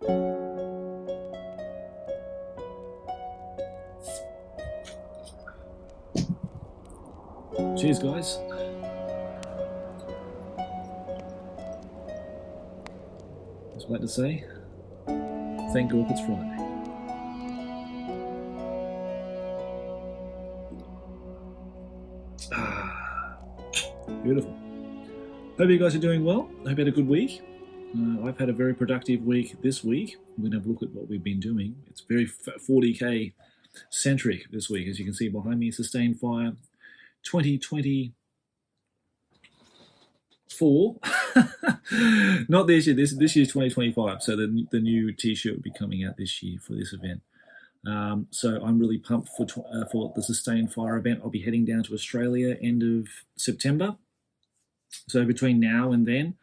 Cheers, guys. Just like to say, thank Gork it's Friday. Beautiful. Hope you guys are doing well. Hope you had a good week. I've had a very productive week this week. We're going to have a look at what we've been doing. It's very 40K centric this week. As you can see behind me, Sustained Fire 2024. Not this year. This year's 2025. So the new T-shirt will be coming out this year for this event. So I'm really pumped for the Sustained Fire event. I'll be heading down to Australia end of September. So between now and then,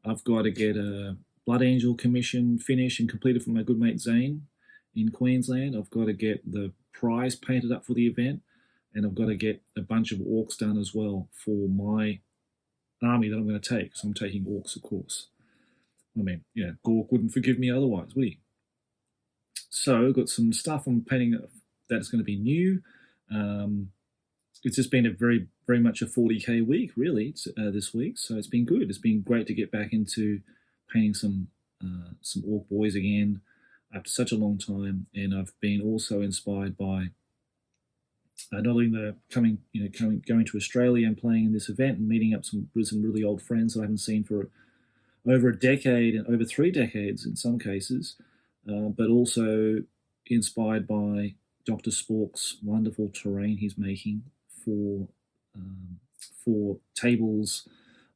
I've got to get a Blood Angel commission finished and completed for my good mate Zane in Queensland. I've got to get the prize painted up for the event, and I've got to get a bunch of orcs done as well for my army that I'm going to take. So I'm taking orcs, of course. I mean, yeah, Gork wouldn't forgive me otherwise, would he? So I've got some stuff I'm painting that's going to be new. It's just been a very much a 40K week, really, this week. So it's been good. It's been great to get back into painting some orc boys again after such a long time. And I've been also inspired by not only going to Australia and playing in this event and meeting up with some really old friends that I haven't seen for over a decade and over 3 decades in some cases, but also inspired by Dr. Spork's wonderful terrain he's making for tables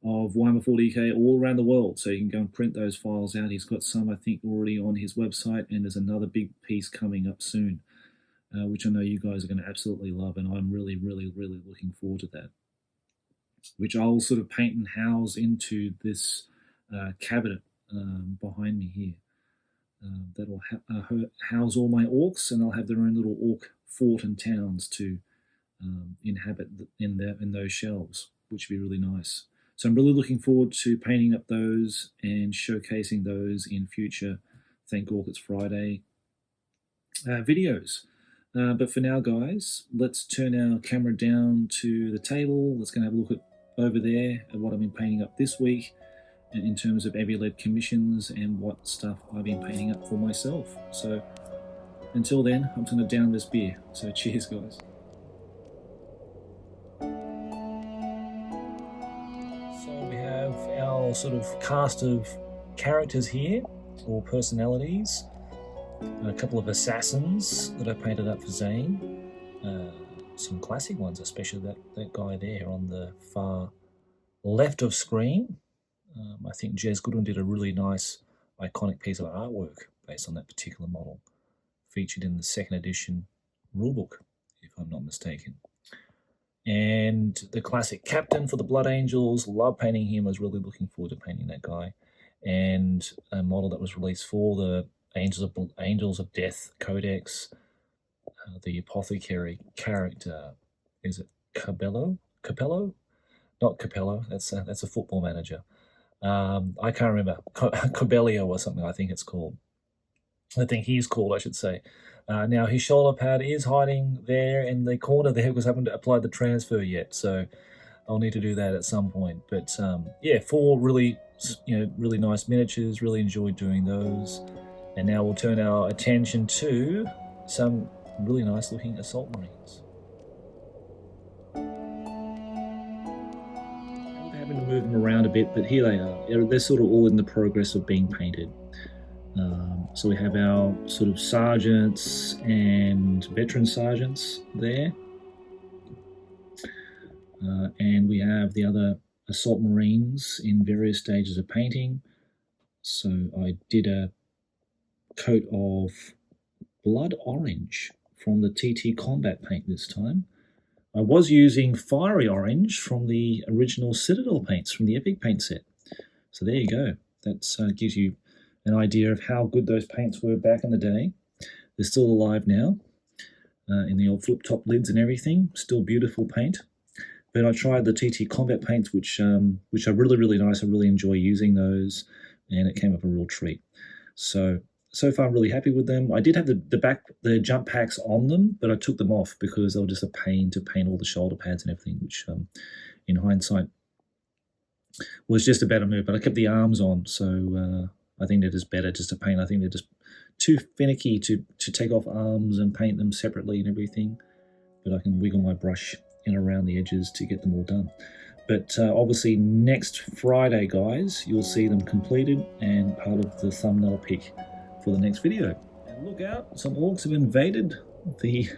of Warhammer 40K all around the world. So you can go and print those files out. He's got some, I think, already on his website, and there's another big piece coming up soon, which I know you guys are going to absolutely love, and I'm really looking forward to that, which I'll sort of paint and house into this cabinet behind me here. That'll house all my orcs, and they'll have their own little orc fort and towns to inhabit in those shelves, which would be really nice. So I'm really looking forward to painting up those and showcasing those in future Thank Gork It's Friday videos. But for now, guys, let's turn our camera down to the table. Let's go and have a look over there at what I've been painting up this week in terms of Eavylead commissions and what stuff I've been painting up for myself. So until then, I'm going to down this beer. So cheers, guys. So we have our sort of cast of characters here, or personalities. A couple of assassins that I painted up for Zane. Some classic ones, especially that guy there on the far left of screen. I think Jez Goodwin did a really nice, iconic piece of artwork based on that particular model, featured in the 2nd edition rulebook, if I'm not mistaken. And the classic captain for the Blood Angels, love painting him. I was really looking forward to painting that guy. And a model that was released for the Angels of Death Codex, the apothecary character. Is it Capello? Not Capello. That's a football manager. I can't remember. Cobelio or something, I think it's called. I think he's called, I should say. Now, his shoulder pad is hiding there in the corner there because I haven't applied the transfer yet, so I'll need to do that at some point. But yeah, 4 really nice miniatures. Really enjoyed doing those. And now we'll turn our attention to some really nice looking assault marines. I'm having to move them around a bit, but here they are. They're sort of all in the progress of being painted. So we have our sort of sergeants and veteran sergeants there. And we have the other assault marines in various stages of painting. So I did a coat of blood orange from the TT Combat paint this time. I was using fiery orange from the original Citadel paints from the Epic paint set. So there you go. That gives you an idea of how good those paints were back in the day. They're still alive now, in the old flip-top lids and everything. Still beautiful paint. But I tried the TT Combat paints, which are really nice. I really enjoy using those, and it came up a real treat. So so far I'm really happy with them. I did have the jump packs on them, but I took them off because they were just a pain to paint all the shoulder pads and everything, which in hindsight was just a better move. But I kept the arms on, so I think they're just better just to paint. I think they're just too finicky to take off arms and paint them separately and everything. But I can wiggle my brush in around the edges to get them all done. But obviously next Friday, guys, you'll see them completed and part of the thumbnail pick for the next video. And look out, some orcs have invaded the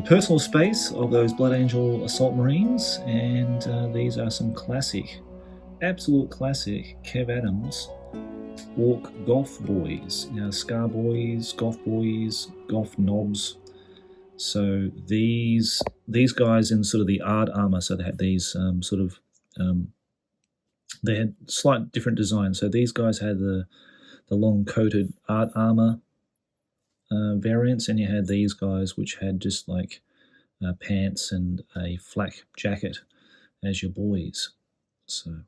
personal space of those Blood Angel Assault Marines, and these are some classic, absolute classic Kev Adams Orc Goth boys. Now, Scar boys, Goth boys, Goth knobs. So these guys in sort of the art armor, so they had these they had slight different designs. So these guys had the long coated art armor variants, and you had these guys which had just like pants and a flak jacket as your boys. So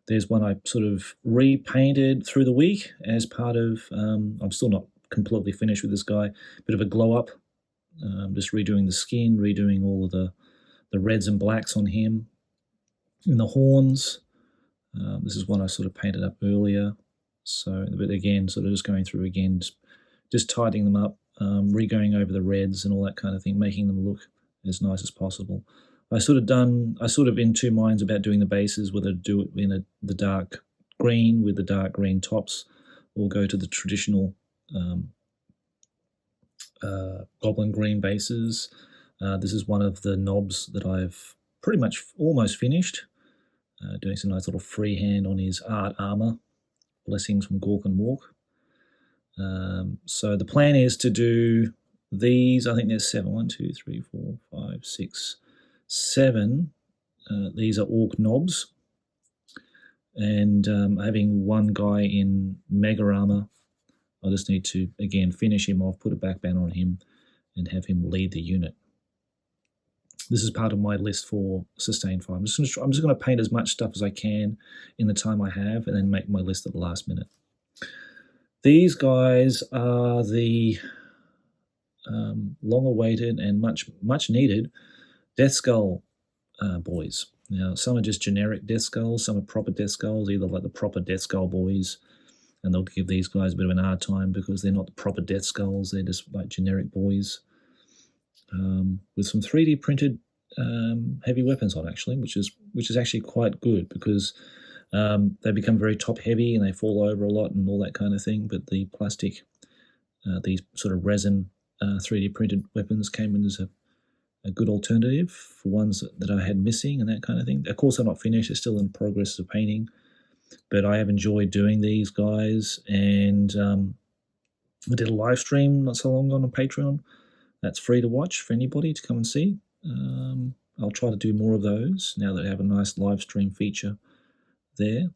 there's one I sort of repainted through the week as part of, I'm still not completely finished with this guy, bit of a glow up. Just redoing the skin, redoing all of the reds and blacks on him. And the horns, this is one I sort of painted up earlier. So, but again, sort of just going through again, just tidying them up, re-going over the reds and all that kind of thing, making them look as nice as possible. I sort of in two minds about doing the bases, whether to do it in the dark green with the dark green tops, or go to the traditional goblin green bases. This is one of the knobs that I've pretty much almost finished, doing some nice little freehand on his art armor. Blessings from Gork and Walk. So the plan is to do these. I think there's 7. 1, 2, 3, 4, 5, 6, 7. These are orc knobs, and having one guy in mega armor. I just need to, again, finish him off, put a back banner on him, and have him lead the unit. This is part of my list for Sustain 5. I'm just going to paint as much stuff as I can in the time I have, and then make my list at the last minute. These guys are the long-awaited and much needed Death Skull boys. Now, some are just generic Death Skulls, some are proper Death Skulls, either like the proper Death Skull boys, and they'll give these guys a bit of an hard time because they're not the proper Death Skulls, they're just like generic boys. With some 3D printed heavy weapons on, actually, which is actually quite good because they become very top heavy and they fall over a lot and all that kind of thing. But the plastic, these sort of resin 3D printed weapons came in as a good alternative for ones that I had missing and that kind of thing. Of course, they're not finished; they're still in progress of painting. But I have enjoyed doing these guys, and I did a live stream not so long ago on Patreon. That's free to watch for anybody to come and see. I'll try to do more of those now that I have a nice live stream feature there.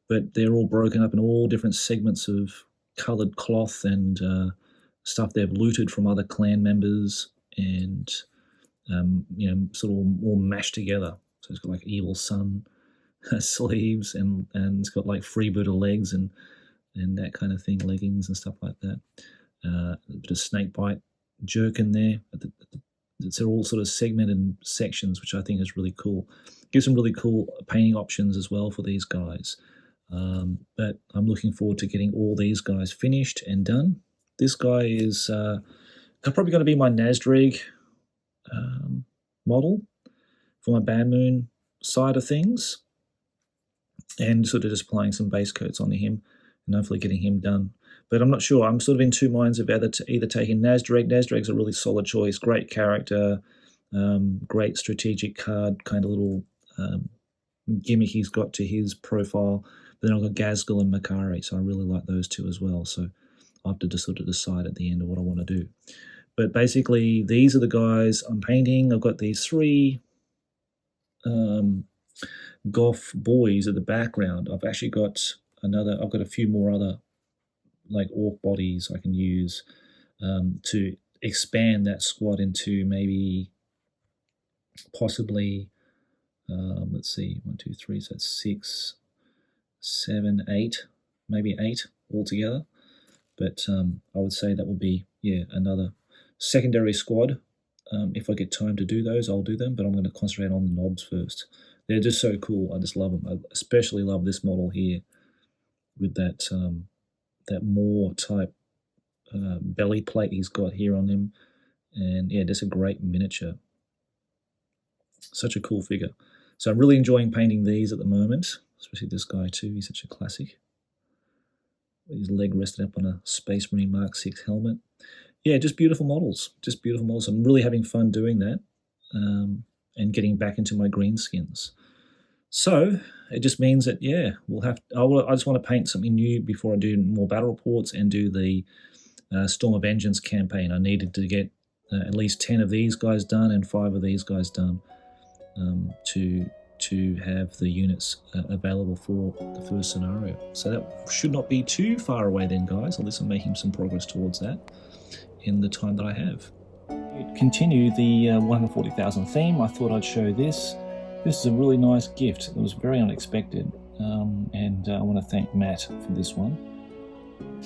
But they're all broken up in all different segments of coloured cloth and stuff they've looted from other clan members, and sort of all mashed together. So it's got like evil sun sleeves, and it's got like freebooter legs and that kind of thing, leggings and stuff like that. A bit of snake bite jerk in there. They're all sort of segmented sections, which I think is really cool. Gives some really cool painting options as well for these guys. But I'm looking forward to getting all these guys finished and done. This guy is probably going to be my Nasdrig model for my Bad Moon side of things, and sort of just applying some base coats onto him and hopefully getting him done. But I'm not sure. I'm sort of in two minds of either taking Nasdrig. Nasdrag's a really solid choice, great character, great strategic card, kind of little gimmick he's got to his profile. But then I've got Gazgul and Makari, so I really like those two as well. So I'll have to just sort of decide at the end of what I want to do. But basically, these are the guys I'm painting. I've got these 3 Goth boys at the background. I've actually got I've got a few more other like orc bodies I can use to expand that squad into maybe possibly let's see, 1, 2, 3, so that's 6, 7, 8, maybe 8 altogether. But I would say that will be, another secondary squad. If I get time to do those, I'll do them, but I'm going to concentrate on the knobs first. They're just so cool. I just love them. I especially love this model here with that that Moor type belly plate he's got here on him. And yeah, just a great miniature. Such a cool figure. So I'm really enjoying painting these at the moment, especially this guy too. He's such a classic. His leg rested up on a Space Marine Mark 6 helmet. Yeah, just beautiful models. Just beautiful models. I'm really having fun doing that and getting back into my greenskins. So it just means that, I just want to paint something new before I do more battle reports and do the Storm of Vengeance campaign. I needed to get at least 10 of these guys done and 5 of these guys done to have the units available for the first scenario. So that should not be too far away then, guys. At least I'm making some progress towards that in the time that I have. Continue the 140,000 theme. I thought I'd show this. This is a really nice gift. It was very unexpected, and I want to thank Matt for this one.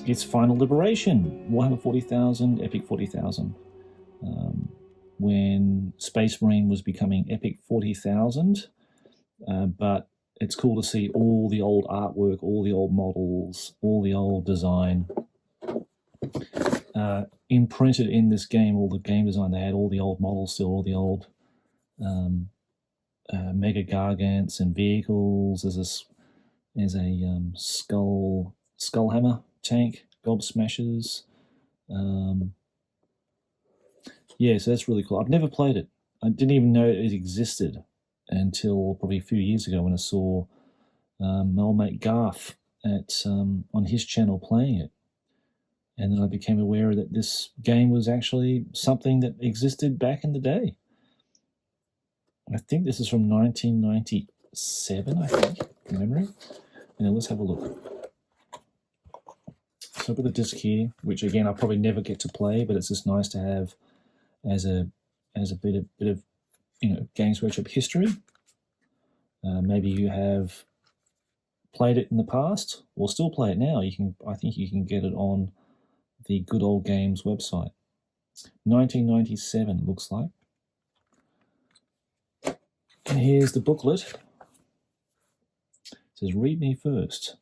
It's Final Liberation, Warhammer 40,000, Epic 40,000. When Space Marine was becoming Epic 40,000, but it's cool to see all the old artwork, all the old models, all the old design imprinted in this game. All the game design, they had all the old models still, all the old mega gargants and vehicles. There's a skull hammer tank, gob smashers. So that's really cool. I've never played it. I didn't even know it existed until probably a few years ago when I saw my old mate Garth on his channel playing it. And then I became aware that this game was actually something that existed back in the day. I think this is from 1997, I think, from memory. Now let's have a look. So I've got the disc here, which again I'll probably never get to play, but it's just nice to have as a bit of Games Workshop history. Maybe you have played it in the past or still play it now. I think you can get it on the Good Old Games website. 1997 looks like. And here's the booklet. It says, "Read me first.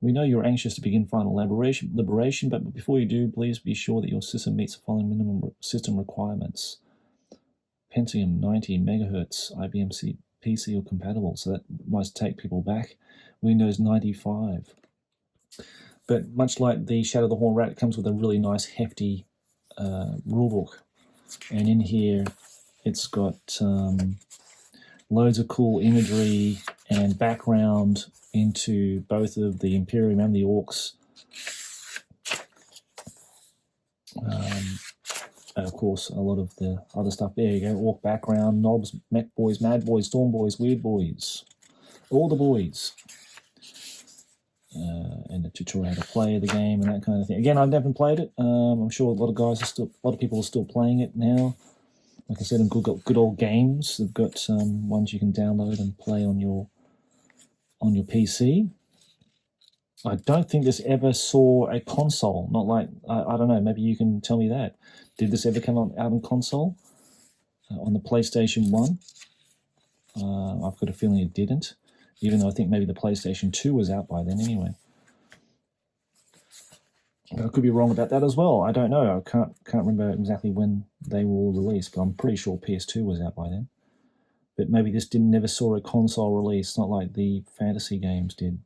We know you're anxious to begin Final Liberation, but before you do, please be sure that your system meets the following minimum system requirements. Pentium 90 megahertz, IBM PC or compatible." So that must take people back. Windows 95. But much like the Shadow of the Horned Rat, it comes with a really nice, hefty rulebook. And in here, it's got loads of cool imagery and background into both of the Imperial and the Orcs. And of course, a lot of the other stuff. There you go, Orc background, knobs, mech boys, mad boys, storm boys, weird boys. All the boys. And the tutorial how to play the game and that kind of thing. Again, I've never played it. I'm sure a lot of people are still playing it now. Like I said, in good old games, they've got ones you can download and play on your PC. I don't think this ever saw a console. Not like I don't know. Maybe you can tell me that. Did this ever come out on console on the PlayStation 1? I've got a feeling it didn't. Even though I think maybe the PlayStation 2 was out by then anyway. I could be wrong about that as well. I don't know. I can't remember exactly when they were all released, but I'm pretty sure PS2 was out by then. But maybe this never saw a console release, not like the fantasy games did.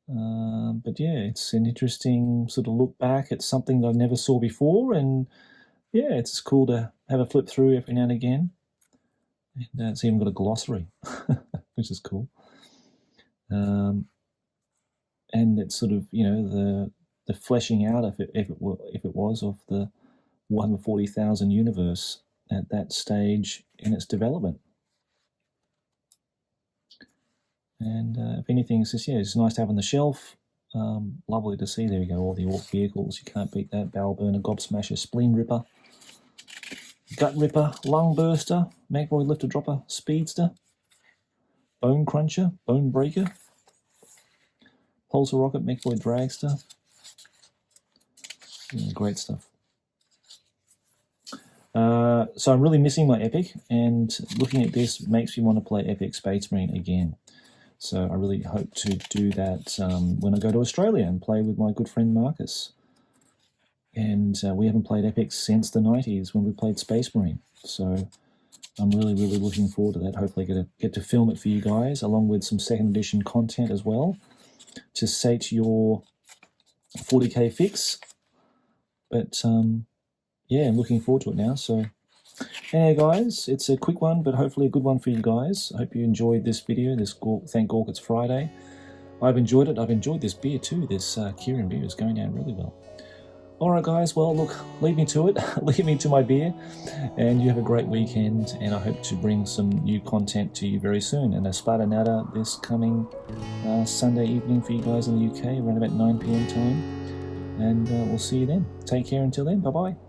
But yeah, it's an interesting sort of look back at something that I never saw before, and yeah, it's cool to have a flip through every now and again. And it's even got a glossary, which is cool. And it's sort of, the fleshing out, if it was, of the Warhammer 40,000 universe at that stage in its development. And if anything, it's just, it's nice to have on the shelf. Lovely to see. There we go, all the Orc vehicles. You can't beat that. Barrel Burner, Gob Smasher, Spleen Ripper, Gut Ripper, Lung Burster, Magboy Lifter Dropper, Speedster, Bone Cruncher, Bone Breaker, Pulsar Rocket, Magboy Dragster, Yeah, great stuff. So I'm really missing my Epic, and looking at this makes me want to play Epic Space Marine again. So I really hope to do that when I go to Australia and play with my good friend Marcus. And we haven't played Epic since the 90s when we played Space Marine. So I'm really, really looking forward to that. Hopefully get to film it for you guys, along with some second edition content as well, to sate your 40k fix. But yeah, I'm looking forward to it now. So anyway, guys, it's a quick one, but hopefully a good one for you guys. I hope you enjoyed this video. Thank Gork, it's Friday. I've enjoyed it. I've enjoyed this beer too. This Kieran beer is going down really well. All right, guys. Well, look, leave me to it. Leave me to my beer. And you have a great weekend. And I hope to bring some new content to you very soon. And a Sparta Nada this coming Sunday evening for you guys in the UK, around about 9 p.m. time. And we'll see you then. Take care until then. Bye-bye.